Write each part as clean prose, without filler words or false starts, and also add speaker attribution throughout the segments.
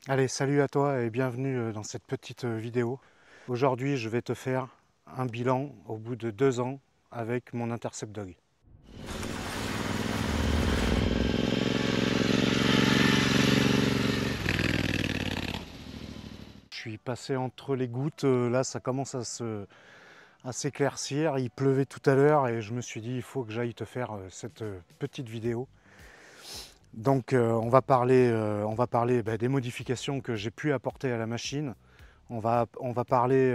Speaker 1: Allez, salut à toi et bienvenue dans cette petite vidéo. Aujourd'hui, je vais te faire un bilan au bout de 2 ans avec mon Intercept Dog. Je suis passé entre les gouttes, là ça commence à s'éclaircir. Il pleuvait tout à l'heure et je me suis dit il faut que j'aille te faire cette petite vidéo. Donc on va parler des modifications que j'ai pu apporter à la machine. On va parler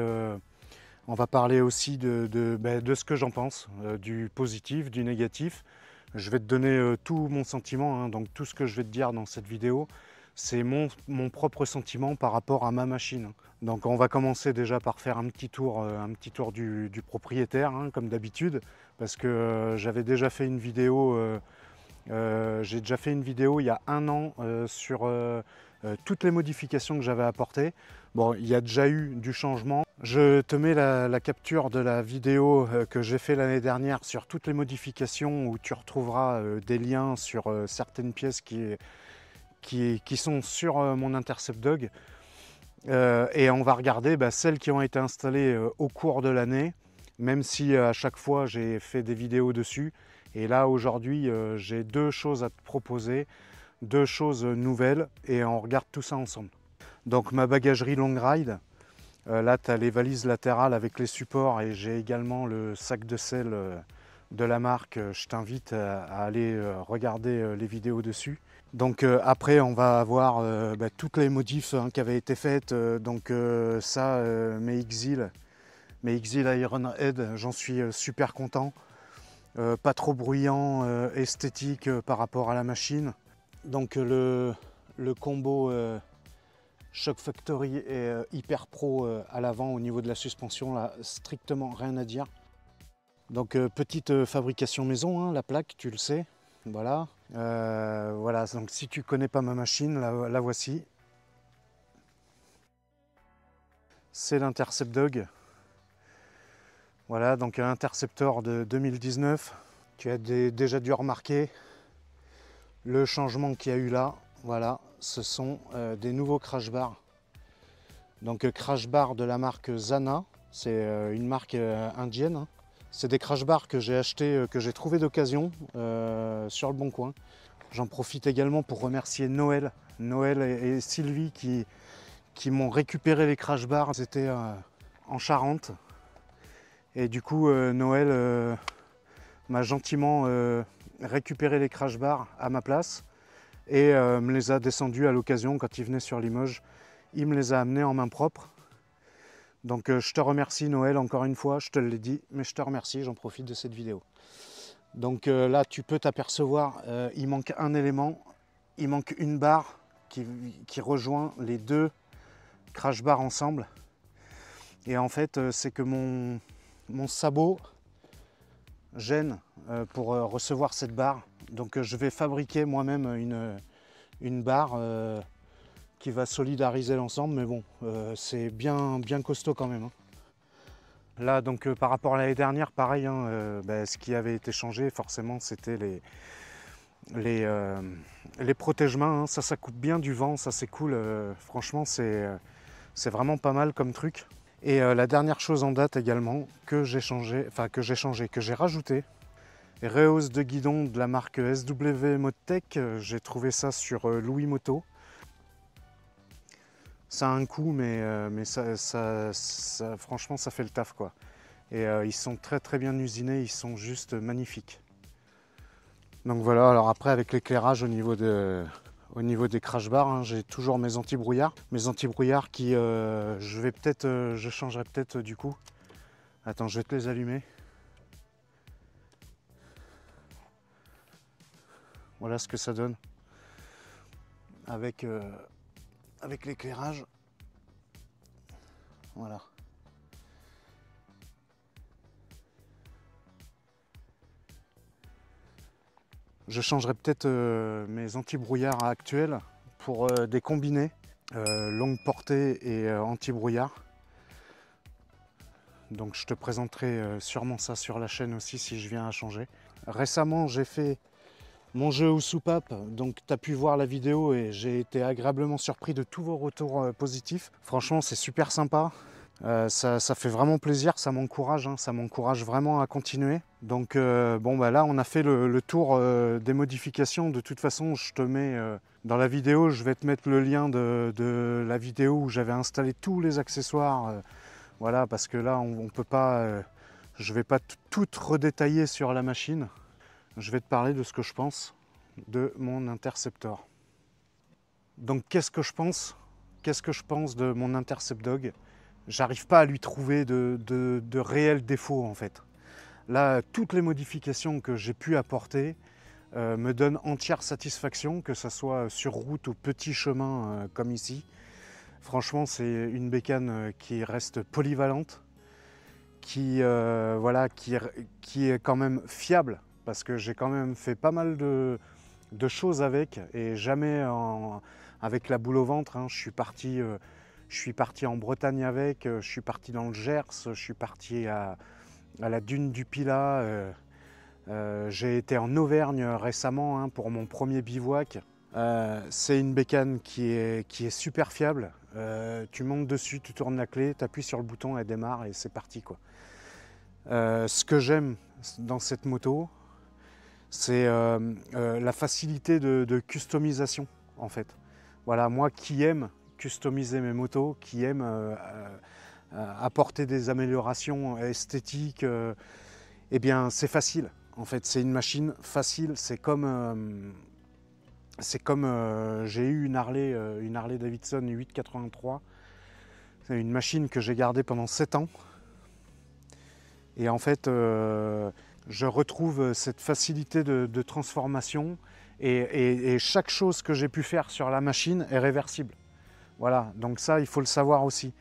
Speaker 1: aussi de ce que j'en pense, du positif, du négatif. Je vais te donner tout mon sentiment, hein, donc tout ce que je vais te dire dans cette vidéo, c'est mon propre sentiment par rapport à ma machine. Donc on va commencer déjà par faire un petit tour du propriétaire, hein, comme d'habitude, parce que j'avais déjà fait une vidéo, j'ai déjà fait une vidéo il y a 1 an sur toutes les modifications que j'avais apportées. Bon, il y a déjà eu du changement. Je te mets la capture de la vidéo que j'ai fait l'année dernière sur toutes les modifications où tu retrouveras des liens sur certaines pièces qui sont sur mon Intercept Dog. Et on va regarder celles qui ont été installées au cours de l'année, même si à chaque fois j'ai fait des vidéos dessus. Et là aujourd'hui j'ai 2 choses à te proposer, 2 choses nouvelles et on regarde tout ça ensemble. Donc ma bagagerie long ride, là tu as les valises latérales avec les supports et j'ai également le sac de sel de la marque. Je t'invite à aller regarder les vidéos dessus. Donc après on va avoir toutes les modifs qui avaient été faites. Mes Exil Iron Head, j'en suis super content. Pas trop bruyant, esthétique par rapport à la machine. Donc le combo Shock Factory est hyper pro à l'avant au niveau de la suspension, là, strictement rien à dire. Donc petite fabrication maison, hein, la plaque, tu le sais. Voilà. Voilà, donc si tu connais pas ma machine, la voici. C'est l'Intercept Dog. Voilà, donc un Interceptor de 2019. Tu as déjà dû remarquer le changement qu'il y a eu là. Voilà, ce sont des nouveaux crash bars. Donc crash bars de la marque Zana, c'est une marque indienne, hein. C'est des crash bars que j'ai acheté, que j'ai trouvé d'occasion sur le Bon Coin. J'en profite également pour remercier Noël et Sylvie qui m'ont récupéré les crash bars. C'était en Charente. Et du coup, Noël m'a gentiment récupéré les crash bars à ma place et me les a descendus à l'occasion quand il venait sur Limoges. Il me les a amenés en main propre. Donc je te remercie Noël encore une fois, je te l'ai dit, mais je te remercie, j'en profite de cette vidéo. Donc là tu peux t'apercevoir, il manque un élément, il manque une barre qui rejoint les 2 crash bars ensemble. Et en fait c'est que mon sabot gêne pour recevoir cette barre. Donc je vais fabriquer moi-même une barre qui va solidariser l'ensemble, mais bon, c'est bien costaud quand même, hein. Là, donc par rapport à l'année dernière, pareil, hein, ce qui avait été changé, forcément, c'était les protège-mains, hein. Ça coupe bien du vent, ça c'est cool. Franchement, c'est vraiment pas mal comme truc. Et la dernière chose en date également que j'ai rajouté, rehausse de guidon de la marque SW Modtech. J'ai trouvé ça sur Louis Moto. Ça a un coût, mais franchement, ça fait le taf, quoi. Et ils sont très bien usinés, ils sont juste magnifiques. Donc voilà, alors après, avec l'éclairage au niveau des crash bars, hein, j'ai toujours mes anti-brouillards. Mes anti-brouillards qui, je changerai peut-être du coup. Attends, je vais te les allumer. Voilà ce que ça donne avec l'éclairage. Voilà. Je changerai peut-être mes anti-brouillards actuels pour des combinés longue portée et anti-brouillard. Donc je te présenterai sûrement ça sur la chaîne aussi si je viens à changer. Récemment j'ai fait mon jeu aux soupapes. Donc tu as pu voir la vidéo et j'ai été agréablement surpris de tous vos retours positifs. Franchement, c'est super sympa. Ça fait vraiment plaisir, ça m'encourage, hein, ça m'encourage vraiment à continuer. Donc bon bah là on a fait le tour des modifications. De toute façon je te mets dans la vidéo, je vais te mettre le lien de la vidéo où j'avais installé tous les accessoires. Voilà, parce que là on peut pas, je vais pas tout redétailler sur la machine. Je vais te parler de ce que je pense de mon Interceptor. Donc qu'est-ce que je pense? Qu'est-ce que je pense de mon Intercept Dog? J'arrive pas à lui trouver de réels défauts en fait. Là, toutes les modifications que j'ai pu apporter me donnent entière satisfaction, que ce soit sur route ou petit chemin comme ici. Franchement, c'est une bécane qui reste polyvalente, voilà, qui est quand même fiable, parce que j'ai quand même fait pas mal de choses avec, et jamais avec la boule au ventre. Hein. Je suis parti en Bretagne avec, je suis parti dans le Gers, je suis parti à la dune du Pilat. J'ai été en Auvergne récemment hein, pour mon premier bivouac. C'est une bécane qui est super fiable. Tu montes dessus, tu tournes la clé, tu appuies sur le bouton, elle démarre et c'est parti, quoi. Ce que j'aime dans cette moto, c'est la facilité de customisation en fait. Voilà, moi qui aime customiser mes motos, qui aime apporter des améliorations esthétiques, eh bien c'est facile. En fait, c'est une machine facile. C'est comme j'ai eu une Harley Davidson 883. C'est une machine que j'ai gardée pendant 7 ans. Et en fait, je retrouve cette facilité de transformation et chaque chose que j'ai pu faire sur la machine est réversible. Voilà, donc ça, il faut le savoir aussi.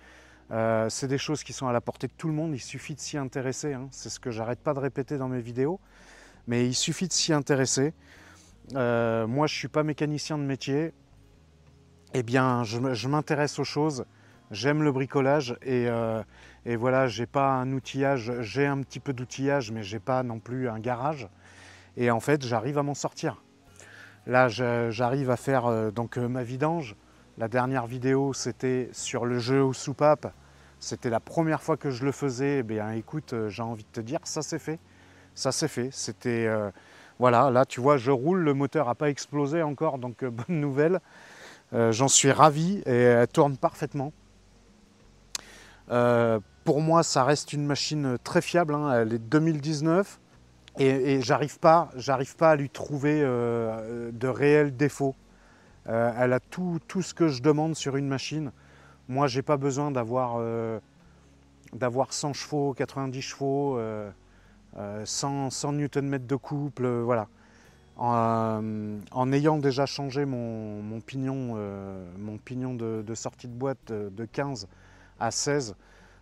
Speaker 1: C'est des choses qui sont à la portée de tout le monde, il suffit de s'y intéresser. Hein. C'est ce que j'arrête pas de répéter dans mes vidéos, mais il suffit de s'y intéresser. Moi, je ne suis pas mécanicien de métier. Eh bien, je m'intéresse aux choses. J'aime le bricolage et voilà, j'ai pas un outillage, j'ai un petit peu d'outillage, mais j'ai pas non plus un garage. Et en fait, j'arrive à m'en sortir. Là, j'arrive à faire donc ma vidange. La dernière vidéo, c'était sur le jeu aux soupapes. C'était la première fois que je le faisais. Eh bien, écoute, j'ai envie de te dire, ça s'est fait. Ça s'est fait. C'était voilà, là, tu vois, je roule, le moteur n'a pas explosé encore, donc bonne nouvelle. J'en suis ravi et elle tourne parfaitement. Pour moi, ça reste une machine très fiable. Hein. Elle est 2019 et j'arrive pas à lui trouver de réels défauts. Elle a tout ce que je demande sur une machine. Moi, j'ai pas besoin d'avoir 100 chevaux, 90 chevaux, 100 Nm de couple, voilà. En ayant déjà changé mon pignon de sortie de boîte de 15 à 16,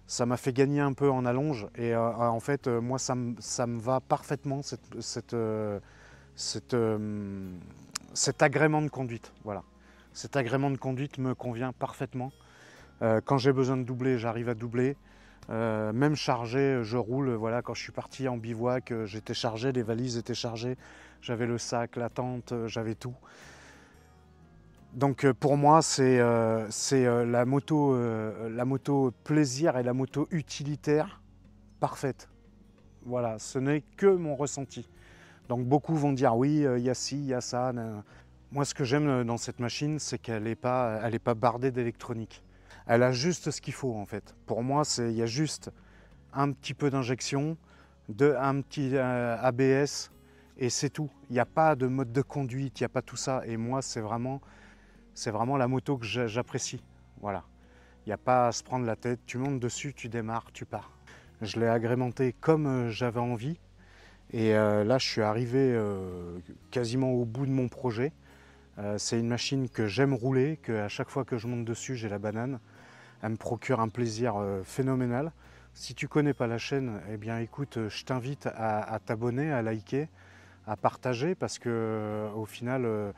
Speaker 1: ça m'a fait gagner un peu en allonge et en fait moi ça me va parfaitement cet agrément de conduite. Voilà. Cet agrément de conduite me convient parfaitement. Quand j'ai besoin de doubler, j'arrive à doubler. Même chargé, je roule. Voilà, quand je suis parti en bivouac, j'étais chargé, les valises étaient chargées, j'avais le sac, la tente, j'avais tout. Donc pour moi, c'est la moto plaisir et la moto utilitaire parfaite. Voilà, ce n'est que mon ressenti. Donc beaucoup vont dire oui, il y a ci, il y a ça. Moi, ce que j'aime dans cette machine, c'est qu'elle n'est pas bardée d'électronique. Elle a juste ce qu'il faut en fait. Pour moi, il y a juste un petit peu d'injection, un petit ABS et c'est tout. Il n'y a pas de mode de conduite, il n'y a pas tout ça. Et moi, c'est vraiment la moto que j'apprécie. Voilà. Il n'y a pas à se prendre la tête. Tu montes dessus, tu démarres, tu pars. Je l'ai agrémenté comme j'avais envie. Et là, je suis arrivé quasiment au bout de mon projet. C'est une machine que j'aime rouler, qu'à chaque fois que je monte dessus, j'ai la banane. Elle me procure un plaisir phénoménal. Si tu ne connais pas la chaîne, eh bien écoute, je t'invite à t'abonner, à liker, à partager, parce que au final,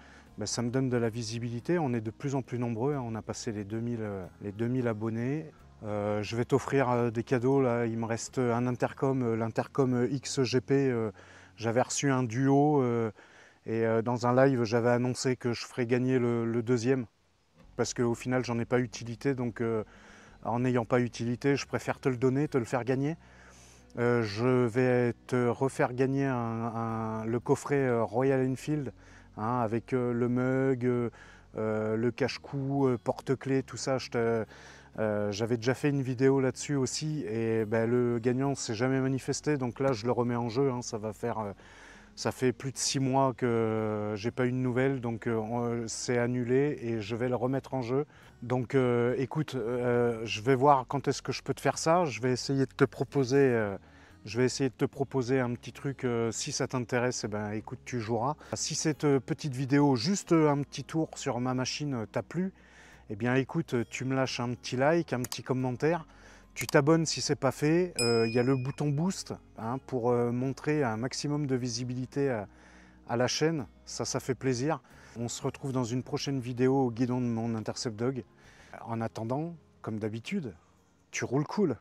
Speaker 1: ça me donne de la visibilité. On est de plus en plus nombreux, hein. On a passé les 2000 abonnés. Je vais t'offrir des cadeaux. Là, il me reste un intercom, l'intercom XGP. J'avais reçu un duo Et dans un live, j'avais annoncé que je ferais gagner le deuxième, parce qu'au final, j'en ai pas utilité. Donc en n'ayant pas utilité, je préfère te le donner, te le faire gagner. Je vais te refaire gagner le coffret Royal Enfield, hein, avec le mug, le cache-cou, porte-clés, tout ça. J'avais déjà fait une vidéo là-dessus aussi, et ben, le gagnant ne s'est jamais manifesté, donc là je le remets en jeu. Hein, ça fait plus de 6 mois que j'ai pas eu de nouvelles, donc c'est annulé et je vais le remettre en jeu. Donc écoute, je vais voir quand est-ce que je peux te faire ça. Je vais essayer de te proposer, un petit truc. Si ça t'intéresse, eh ben, écoute, tu joueras. Si cette petite vidéo, juste un petit tour sur ma machine, t'a plu, eh bien écoute, tu me lâches un petit like, un petit commentaire. Tu t'abonnes si ce n'est pas fait. Il y a le bouton boost, hein, pour montrer un maximum de visibilité à la chaîne. Ça fait plaisir. On se retrouve dans une prochaine vidéo au guidon de mon Intercept Dog. En attendant, comme d'habitude, tu roules cool.